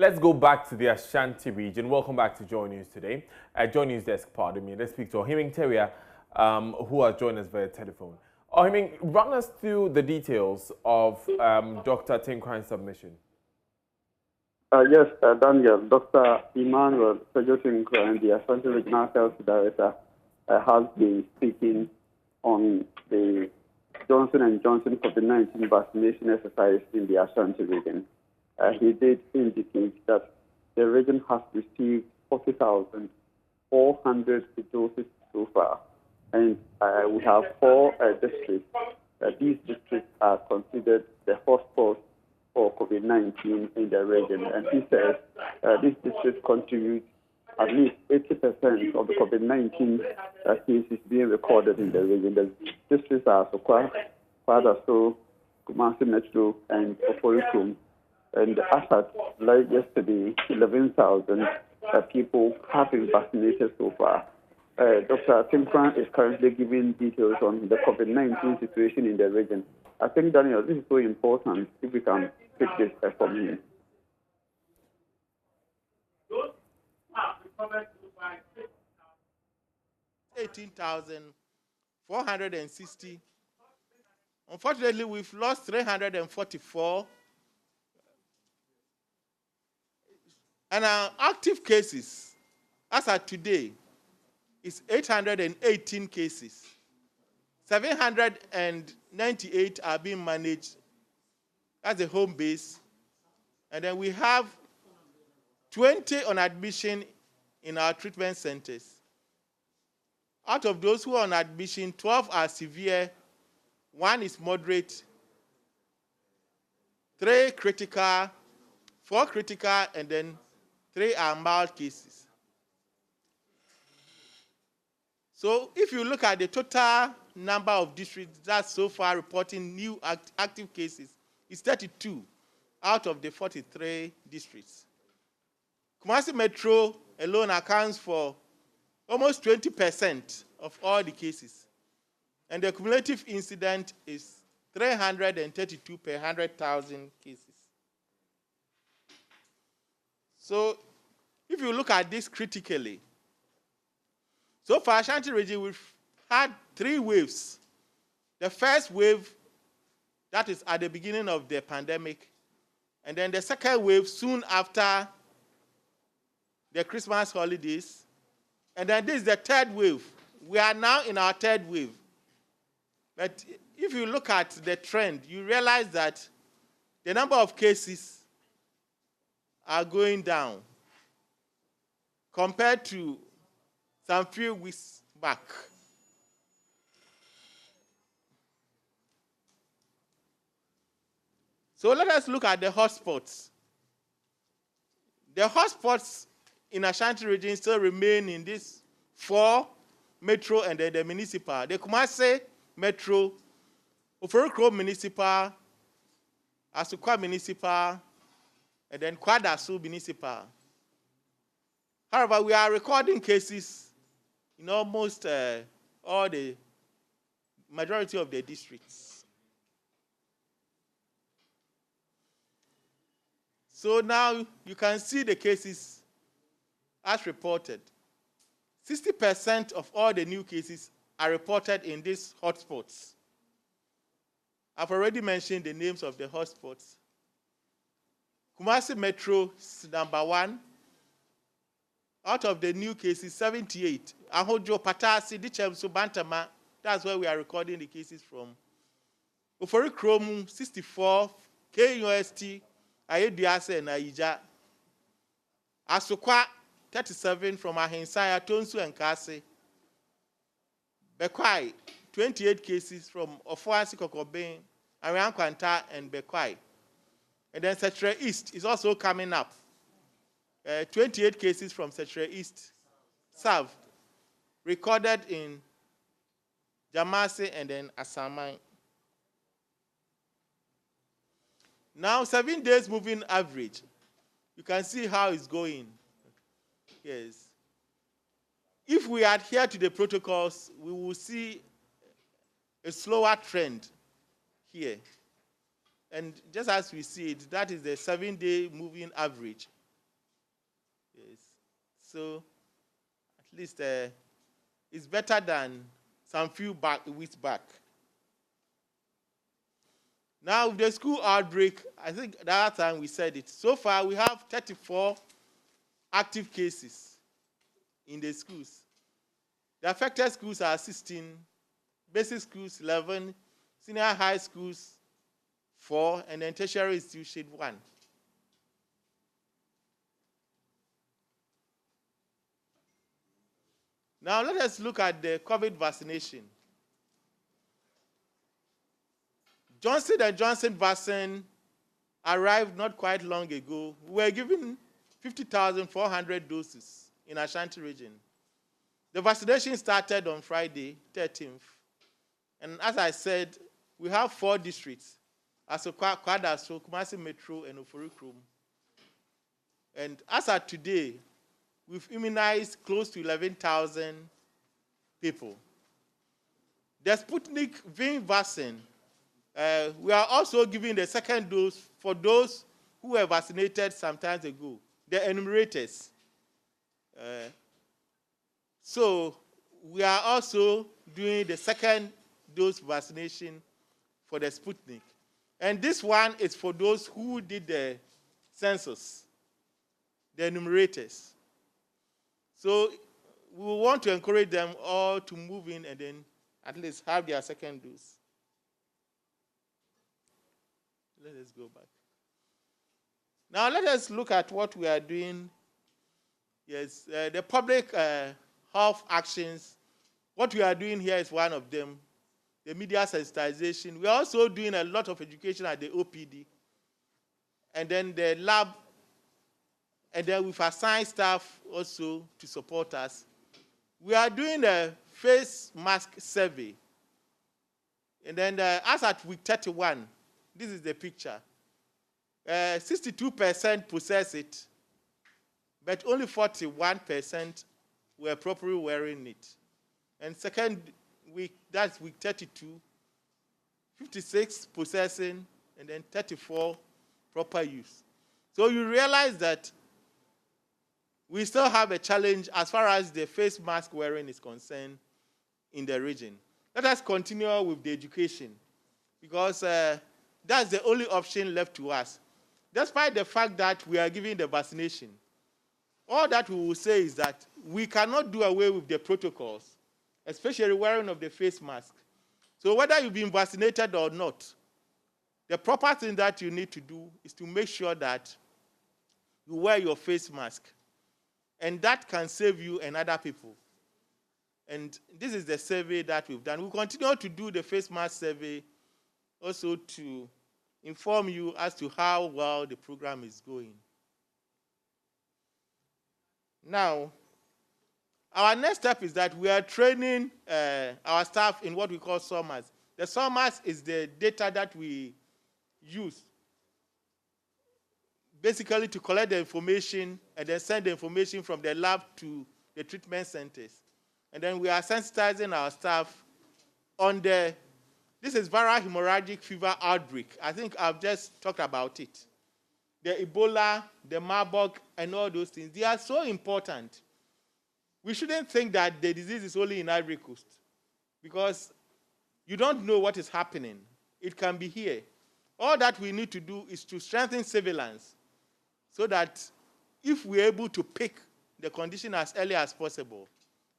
Let's go back to the Ashanti region. Welcome back to JoyNews today. At JoyNews desk, pardon me, let's speak to Ohiming Teria, who has joined us via telephone. Ohiming, run us through the details of Dr. Tinkran's submission. Yes, Daniel. Dr. Emmanuel Tinkran, the Ashanti Regional Health Director, has been speaking on the Johnson & Johnson COVID-19 vaccination exercise in the Ashanti region. He did indicate that the region has received 40,400 doses so far, and we have 4 districts. These districts are considered the hotspots for COVID-19 in the region, and he says these districts contribute at least 80% of the COVID-19 cases being recorded in the region. The districts are Sokwa, Kwadaso, Kumasi Metro, and Oforikrum. And as at like yesterday, 11,000 people have been vaccinated so far. Dr. Tinkran is currently giving details on the COVID-19 situation in the region. I think, Daniel, this is so important if we can take this from him. $18,460. Unfortunately, we've lost 344. And our active cases, as of today, is 818 cases. 798 are being managed as a home base. And then we have 20 on admission in our treatment centers. Out of those who are on admission, 12 are severe, 1 is moderate, 3 critical, 4 critical, and then 3 are mild cases. So if you look at the total number of districts that so far reporting new active cases, it's 32 out of the 43 districts. Kumasi Metro alone accounts for almost 20% of all the cases. And the cumulative incidence is 332 per 100,000 cases. So if you look at this critically, so far Ashanti region, we've had 3 waves. The first wave, that is at the beginning of the pandemic, and then the second wave soon after the Christmas holidays, and then this is the 3rd wave. We are now in our 3rd wave. But if you look at the trend, you realize that the number of cases are going down compared to some few weeks back. So let us look at the hotspots. The hotspots in Ashanti region still remain in these 4 metro and then the municipal. The Kumasi Metro, Oforikrom Municipal, Asukwa Municipal, and then Kwadaso Municipal. However, we are recording cases in almost all the majority of the districts. So now you can see the cases as reported. 60% of all the new cases are reported in these hotspots. I've already mentioned the names of the hotspots. Kumasi Metro is number 1. Out of the new cases, 78. Ahojo, Patasi, Dichem, Subantama, that's where we are recording the cases from. Oforikrom, 64. KUST, Ayediase, and Aija. Asukwa, 37 from Ahinsaya, Tonsu, and Kasi. Bekwai, 28 cases from Ofuasi Kokoben, Arian Kwanta, and Bekwai. And then Setre East is also coming up. 28 cases from Setre East South recorded in Jamasi and then Asamai. Now, 7 days moving average. You can see how it's going. Yes. If we adhere to the protocols, we will see a slower trend here. And just as we see it, that is the 7-day moving average. So at least it's better than some few weeks back. Now, with the school outbreak, I think the other time we said it. So far, we have 34 active cases in the schools. The affected schools are 16, basic schools 11, senior high schools 4, and then tertiary institution 1. Now, let us look at the COVID vaccination. Johnson & Johnson vaccine arrived not quite long ago. We were given 50,400 doses in Ashanti Region. The vaccination started on Friday, 13th. And as I said, we have 4 districts, Asokwa, Kwadaso, Kumasi Metro, and Oforikrom. And as of today, we've immunized close to 11,000 people. The Sputnik V vaccine, we are also giving the second dose for those who were vaccinated some time ago, the enumerators. So we are also doing the second dose vaccination for the Sputnik. And this one is for those who did the census, the enumerators. So we want to encourage them all to move in and then at least have their second dose. Let us go back. Now let us look at what we are doing. Yes, the public health actions. What we are doing here is one of them. The media sensitization. We are also doing a lot of education at the OPD. And then the lab. And then we've assigned staff also to support us. We are doing a face mask survey. And then as at week 31, this is the picture. 62% possess it, but only 41% were properly wearing it. And second week, that's week 32, 56 possessing, and then 34 proper use. So you realize that we still have a challenge as far as the face mask wearing is concerned in the region. Let us continue with the education, because that's the only option left to us. Despite the fact that we are giving the vaccination, all that we will say is that we cannot do away with the protocols, especially wearing of the face mask. So whether you've been vaccinated or not, the proper thing that you need to do is to make sure that you wear your face mask. And that can save you and other people. And this is the survey that we've done. We'll continue to do the face mask survey also to inform you as to how well the program is going. Now, our next step is that we are training our staff in what we call SORMAS. The SORMAS is the data that we use basically to collect the information and then send the information from the lab to the treatment centers. And then we are sensitizing our staff on this is viral hemorrhagic fever outbreak. I think I've just talked about it. The Ebola, the Marburg, and all those things, they are so important. We shouldn't think that the disease is only in Ivory Coast, because you don't know what is happening. It can be here. All that we need to do is to strengthen surveillance so that if we're able to pick the condition as early as possible,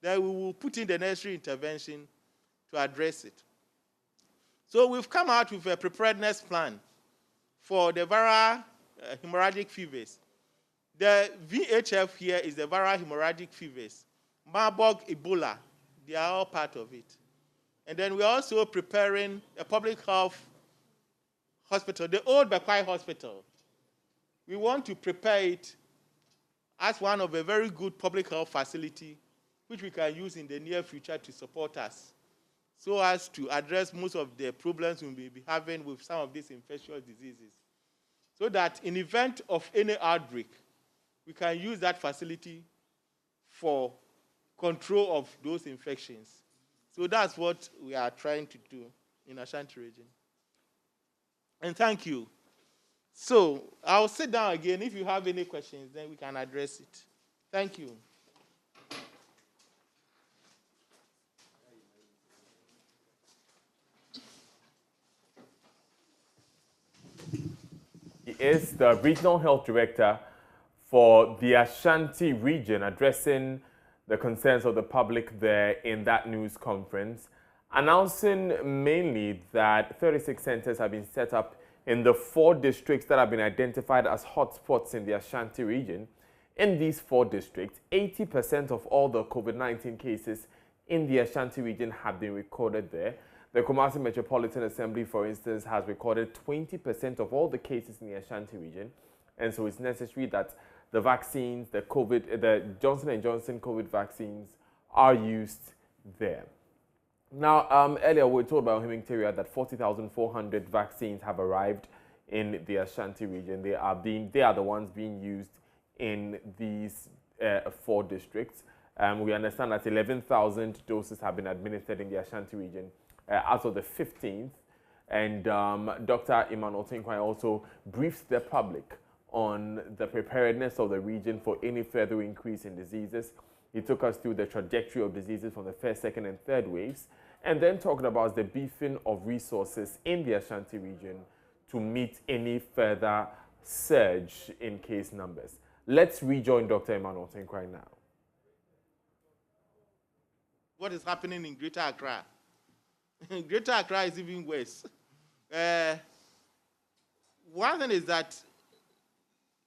then we will put in the necessary intervention to address it. So we've come out with a preparedness plan for the viral hemorrhagic fevers. The VHF here is the viral hemorrhagic fevers. Marburg, Ebola, they are all part of it. And then we're also preparing a public health hospital, the old Bekwai Hospital. We want to prepare it as one of a very good public health facility, which we can use in the near future to support us, so as to address most of the problems we may be having with some of these infectious diseases. So that in event of any outbreak, we can use that facility for control of those infections. So that's what we are trying to do in Ashanti Region. And thank you. So I'll sit down again. If you have any questions, then we can address it. Thank you. is the Regional Health Director for the Ashanti Region, addressing the concerns of the public there in that news conference, announcing mainly that 36 centers have been set up in the 4 districts that have been identified as hotspots in the Ashanti region. In these 4 districts, 80% of all the COVID-19 cases in the Ashanti region have been recorded there. The Kumasi Metropolitan Assembly, for instance, has recorded 20% of all the cases in the Ashanti region. And so it's necessary that the vaccines, the Johnson & Johnson COVID vaccines are used there. Now, earlier we were told by Ohiming that 40,400 vaccines have arrived in the Ashanti region. They are the ones being used in these 4 districts. We understand that 11,000 doses have been administered in the Ashanti region as of the 15th. And Dr. Emmanuel Tinkwai also briefs the public on the preparedness of the region for any further increase in diseases. He took us through the trajectory of diseases from the 1st, 2nd, and 3rd waves, and then talking about the beefing of resources in the Ashanti region to meet any further surge in case numbers. Let's rejoin Dr. Emmanuel Tinkwai now. What is happening in Greater Accra? Greater Accra is even worse. One thing is that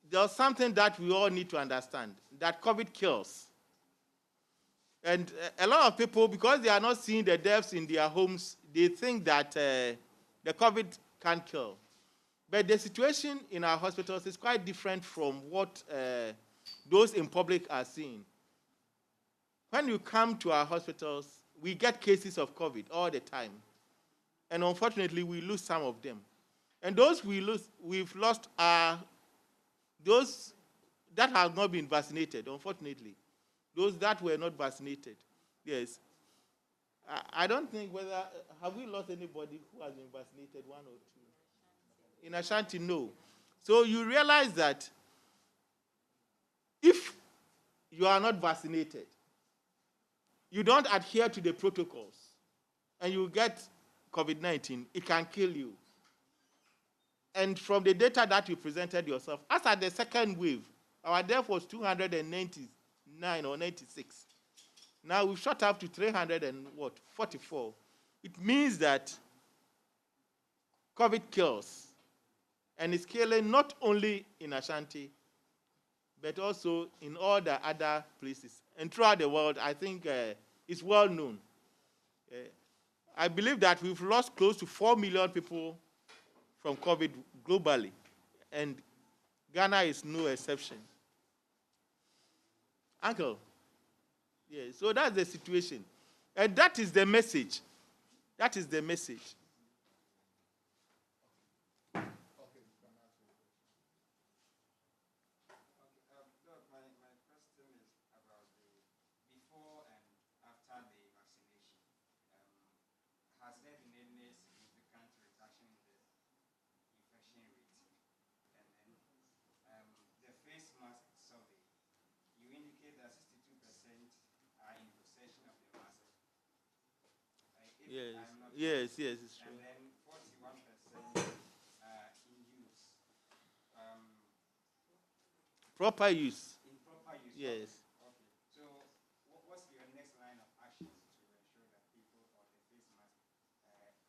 there's something that we all need to understand, that COVID kills. And a lot of people, because they are not seeing the deaths in their homes, they think that the COVID can't kill. But the situation in our hospitals is quite different from what those in public are seeing. When you come to our hospitals, we get cases of COVID all the time. And unfortunately, we lose some of them. And those we've lost are those that have not been vaccinated, unfortunately. Those that were not vaccinated. Yes. I don't think whether, have we lost anybody who has been vaccinated, 1 or 2? In Ashanti, no. So you realize that if you are not vaccinated, you don't adhere to the protocols, and you get COVID-19, it can kill you. And from the data that you presented yourself, as at the 2nd wave, our death was 299 or 96. Now we've shot up to 344. It means that COVID kills, and it's killing not only in Ashanti, but also in all the other places. And throughout the world, I think it's well known. I believe that we've lost close to 4 million people from COVID globally, and Ghana is no exception. Uncle, yeah, so that's the situation. And that is the message. That is the message. Yes, it's true. And then 41% in use. Proper use. In proper use. Yes. Okay. So what's your next line of action to ensure that people or the face mask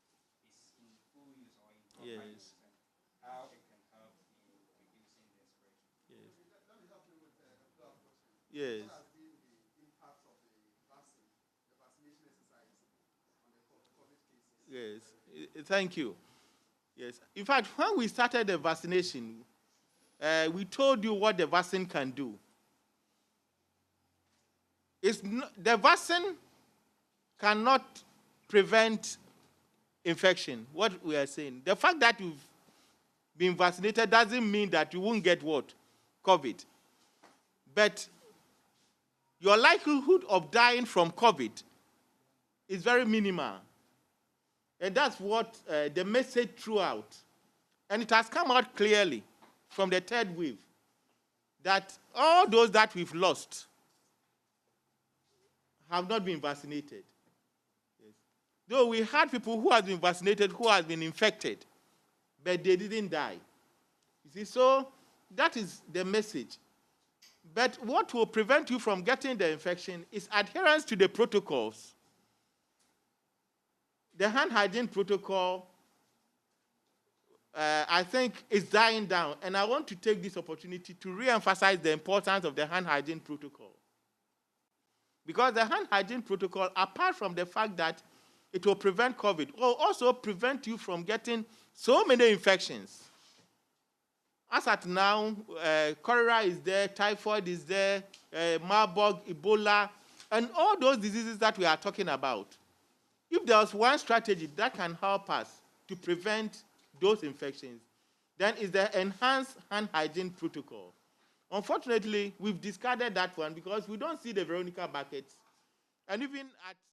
is in full use or in proper use, and how it can help in reducing the spread? Yes. Let me help you with a follow-up question. Yes. What has been the impact of the vaccine, the vaccination exercise on the COVID cases? Yes. Thank you. Yes. In fact, when we started the vaccination, we told you what the vaccine can do. The vaccine cannot prevent infection, what we are saying. The fact that you've been vaccinated doesn't mean that you won't get what? COVID. But your likelihood of dying from COVID is very minimal. And that's what the message throughout. And it has come out clearly from the 3rd wave that all those that we've lost have not been vaccinated. Yes. Though we had people who have been vaccinated who have been infected, but they didn't die. You see, so that is the message. But what will prevent you from getting the infection is adherence to the protocols. The hand hygiene protocol, I think, is dying down. And I want to take this opportunity to re-emphasize the importance of the hand hygiene protocol. Because the hand hygiene protocol, apart from the fact that it will prevent COVID, will also prevent you from getting so many infections. As at now, cholera is there, typhoid is there, Marburg, Ebola, and all those diseases that we are talking about. If there was one strategy that can help us to prevent those infections, then it's the enhanced hand hygiene protocol. Unfortunately, we've discarded that one because we don't see the Veronica buckets. And even at